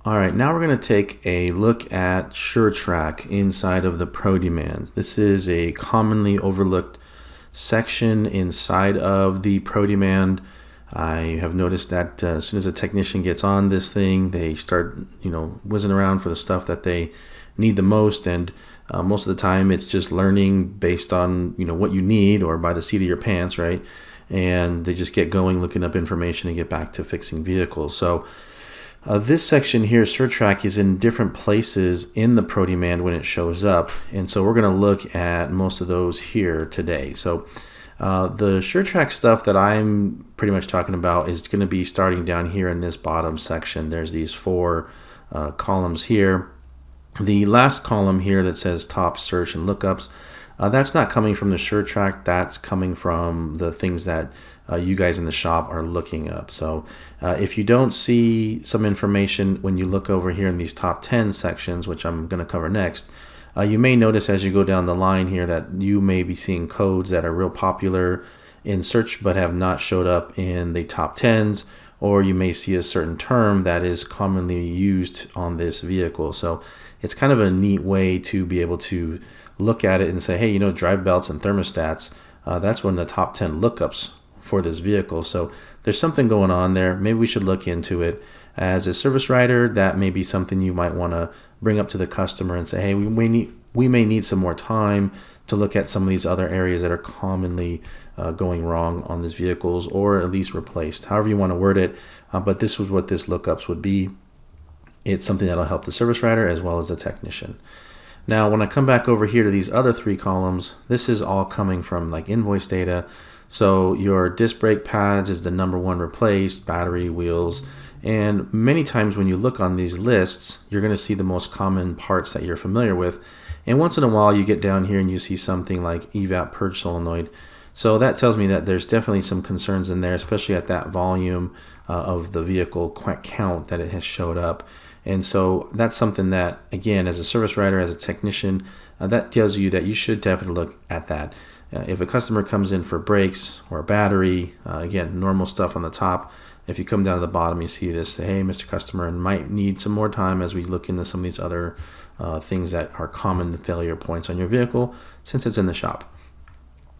All right, now we're going to take a look at SureTrack inside of the ProDemand. This is a commonly overlooked section inside of the ProDemand. I have noticed that as soon as a technician gets on this thing, they start, whizzing around for the stuff that they need the most, and most of the time it's just learning based on what you need or by the seat of your pants, right? And they just get going, looking up information, and get back to fixing vehicles. So this section here, SureTrack, is in different places in the ProDemand when it shows up, and so we're going to look at most of those here today. So the SureTrack stuff that I'm pretty much talking about is going to be starting down here in this bottom section. There's these four columns here. The last column here that says top search and lookups, that's not coming from the SureTrack. That's coming from the things that you guys in the shop are looking up. So if you don't see some information when you look over here in these top 10 sections, which I'm going to cover next, you may notice as you go down the line here that you may be seeing codes that are real popular in search but have not showed up in the top 10s, or you may see a certain term that is commonly used on this vehicle. So it's kind of a neat way to be able to look at it and say, hey, drive belts and thermostats, that's one of the top 10 lookups for this vehicle. So there's something going on there. Maybe we should look into it. As a service writer, that may be something you might want to bring up to the customer and say, hey, we may need some more time to look at some of these other areas that are commonly going wrong on these vehicles, or at least replaced, however you want to word it. But this was what this lookups would be. It's something that'll help the service writer as well as the technician. Now, when I come back over here to these other three columns, this is all coming from like invoice data. So your disc brake pads is the number one replaced, battery, wheels, and many times when you look on these lists, you're going to see the most common parts that you're familiar with. And once in a while you get down here and you see something like evap purge solenoid. So that tells me that there's definitely some concerns in there, especially at that volume of the vehicle count that it has showed up. And so that's something that, again, as a service writer, as a technician, that tells you that you should definitely look at that. If a customer comes in for brakes or a battery, again, normal stuff on the top. If you come down to the bottom, you see this, hey, Mr. Customer, and might need some more time as we look into some of these other things that are common failure points on your vehicle since it's in the shop.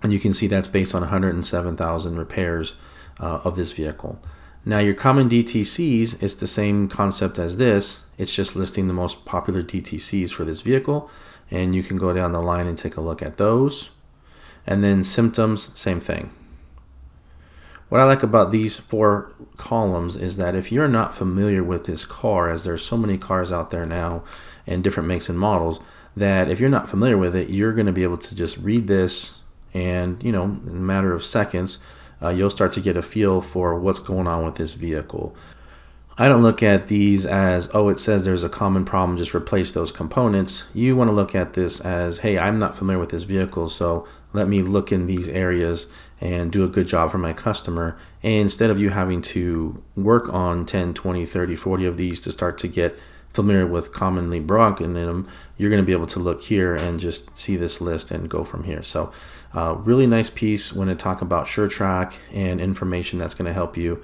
And you can see that's based on 107,000 repairs of this vehicle. Now, your common DTCs is the same concept as this. It's just listing the most popular DTCs for this vehicle, and you can go down the line and take a look at those. And then symptoms, same thing. What I like about these four columns is that if you're not familiar with this car, as there's so many cars out there now and different makes and models, that if you're not familiar with it, you're going to be able to just read this and, in a matter of seconds, you'll start to get a feel for what's going on with this vehicle. I don't look at these as, oh, it says there's a common problem, just replace those components. You want to look at this as, hey, I'm not familiar with this vehicle, so let me look in these areas and do a good job for my customer. And instead of you having to work on 10, 20, 30, 40 of these to start to get familiar with commonly broken in them, you're going to be able to look here and just see this list and go from here. So really nice piece when I talk about SureTrack and information that's going to help you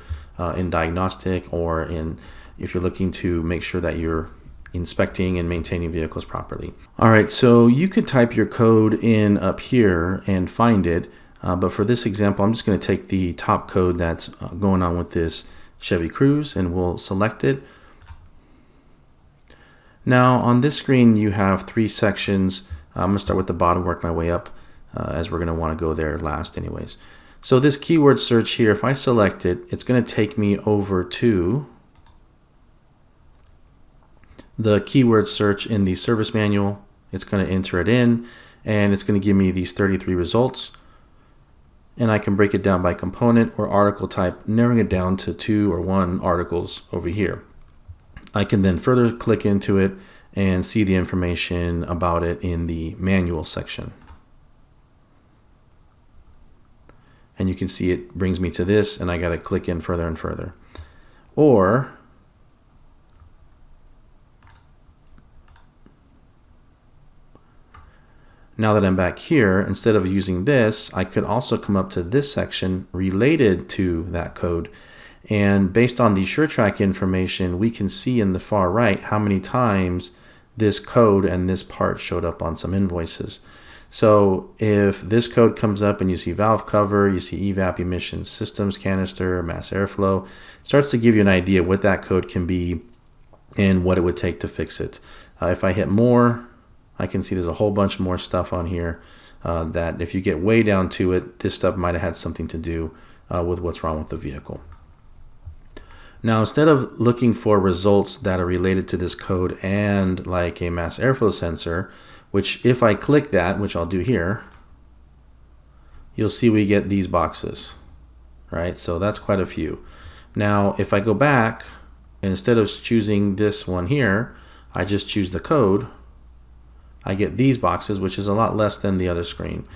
in diagnostic, or in if you're looking to make sure that you're inspecting and maintaining vehicles properly. All right, so you could type your code in up here and find it, but for this example, I'm just going to take the top code that's going on with this Chevy Cruze, and we'll select it. Now on this screen you have three sections. I'm going to start with the bottom, work my way up, as we're going to want to go there last anyways. So this keyword search here, if I select it, it's going to take me over to the keyword search in the service manual. It's going to enter it in, and it's going to give me these 33 results. And I can break it down by component or article type, narrowing it down to 2 or 1 articles over here. I can then further click into it and see the information about it in the manual section. And you can see it brings me to this, and I got to click in further and further. Or now that I'm back here, instead of using this, I could also come up to this section related to that code, And based on the SureTrack information, we can see in the far right how many times this code and this part showed up on some invoices. So if this code comes up and you see valve cover, you see evap emission systems canister, mass airflow, it starts to give you an idea what that code can be and what it would take to fix it. If I hit more, I can see there's a whole bunch more stuff on here that if you get way down to it, this stuff might have had something to do with what's wrong with the vehicle. Now, instead of looking for results that are related to this code and like a mass airflow sensor, which if I click that, which I'll do here, you'll see we get these boxes, right? So that's quite a few. Now, if I go back, and instead of choosing this one here, I just choose the code, I get these boxes, which is a lot less than the other screen.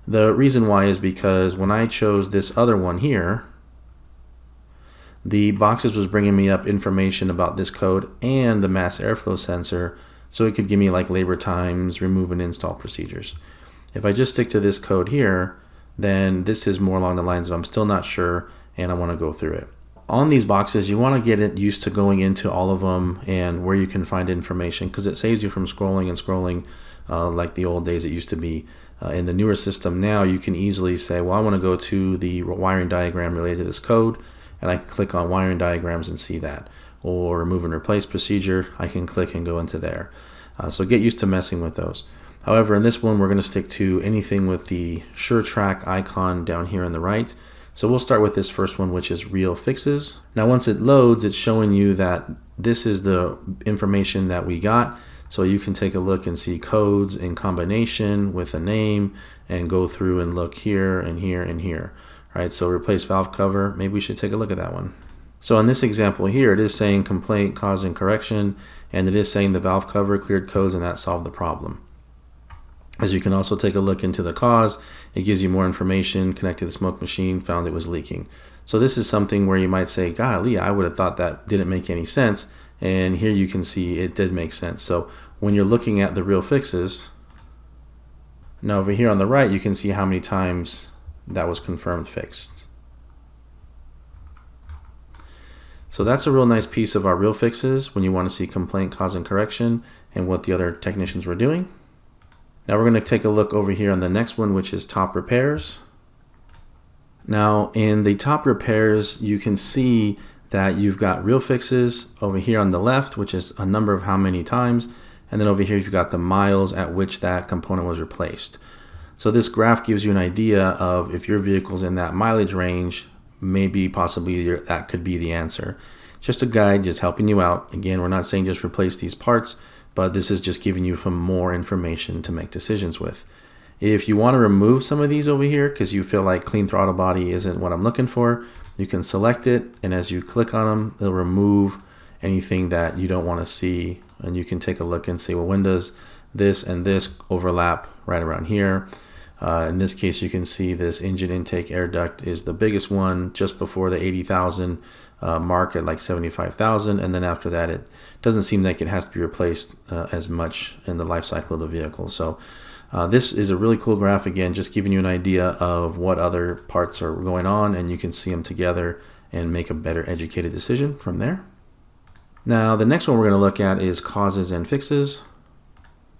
The reason why is because when I chose this other one here, the boxes was bringing me up information about this code and the mass airflow sensor, so it could give me like labor times, remove and install procedures. If I just stick to this code here, then this is more along the lines of I'm still not sure and I want to go through it. On these boxes, you want to get it used to going into all of them and where you can find information, because it saves you from scrolling and scrolling like the old days it used to be. In the newer system now, you can easily say, well, I want to go to the wiring diagram related to this code, and I can click on wiring diagrams and see that. Or remove and replace procedure, I can click and go into there. So get used to messing with those. However, in this one, we're going to stick to anything with the SureTrack icon down here on the right. So we'll start with this first one, which is real fixes. Now, once it loads, it's showing you that this is the information that we got. So you can take a look and see codes in combination with a name and go through and look here and here and here. Right, so replace valve cover, maybe we should take a look at that one. So in this example here, it is saying complaint, cause, and correction, and it is saying the valve cover cleared codes and that solved the problem. As you can also take a look into the cause, it gives you more information, connected to the smoke machine, found it was leaking. So this is something where you might say, golly, I would have thought that didn't make any sense, and here you can see it did make sense. So when you're looking at the real fixes, now over here on the right, you can see how many times that was confirmed fixed. So that's a real nice piece of our real fixes when you want to see complaint, cause, and correction and what the other technicians were doing. Now we're going to take a look over here on the next one, which is top repairs. Now in the top repairs, you can see that you've got real fixes over here on the left, which is a number of how many times, and then over here you've got the miles at which that component was replaced. So this graph gives you an idea of if your vehicle's in that mileage range, maybe possibly that could be the answer. Just a guide, just helping you out. Again, we're not saying just replace these parts, but this is just giving you some more information to make decisions with. If you want to remove some of these over here because you feel like clean throttle body isn't what I'm looking for, you can select it, and as you click on them, they'll remove anything that you don't want to see, and you can take a look and say, well, when does this and this overlap? Right around here. In this case, you can see this engine intake air duct is the biggest one just before the 80,000 mark at like 75,000, and then after that it doesn't seem like it has to be replaced as much in the life cycle of the vehicle. So this is a really cool graph, again, just giving you an idea of what other parts are going on, and you can see them together and make a better educated decision from there. Now the next one we're going to look at is causes and fixes.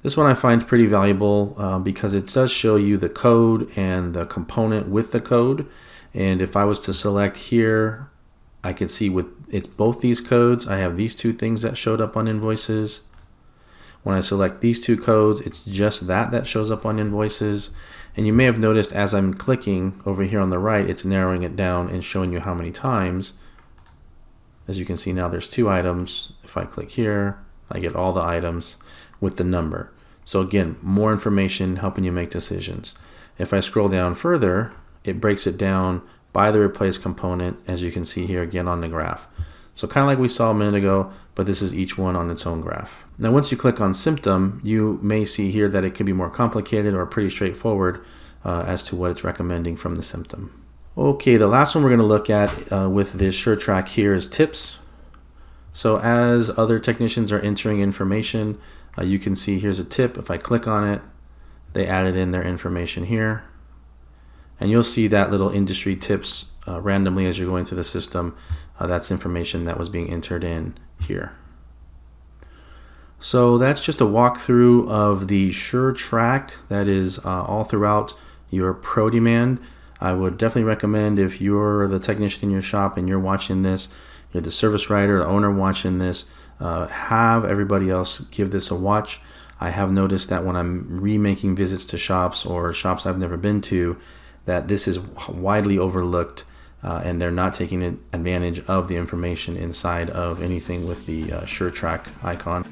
This one I find pretty valuable because it does show you the code and the component with the code. And if I was to select here, I could see with it's both these codes. I have these two things that showed up on invoices. When I select these two codes, it's just that shows up on invoices. And you may have noticed as I'm clicking over here on the right, it's narrowing it down and showing you how many times. As you can see now, there's 2 items. If I click here, I get all the items with the number. So again, more information helping you make decisions. If I scroll down further, it breaks it down by the replace component, as you can see here again on the graph. So kind of like we saw a minute ago, but this is each one on its own graph. Now once you click on symptom, you may see here that it can be more complicated or pretty straightforward as to what it's recommending from the symptom. Okay, the last one we're going to look at with this SureTrack here is tips. So as other technicians are entering information, you can see here's a tip. If I click on it, they added in their information here. And you'll see that little industry tips randomly as you're going through the system. That's information that was being entered in here. So that's just a walkthrough of the SureTrack that is all throughout your ProDemand. I would definitely recommend, if you're the technician in your shop and you're watching this, you're the service writer, the owner watching this, have everybody else give this a watch. I have noticed that when I'm remaking visits to shops or shops I've never been to, that this is widely overlooked and they're not taking advantage of the information inside of anything with the SureTrack icon.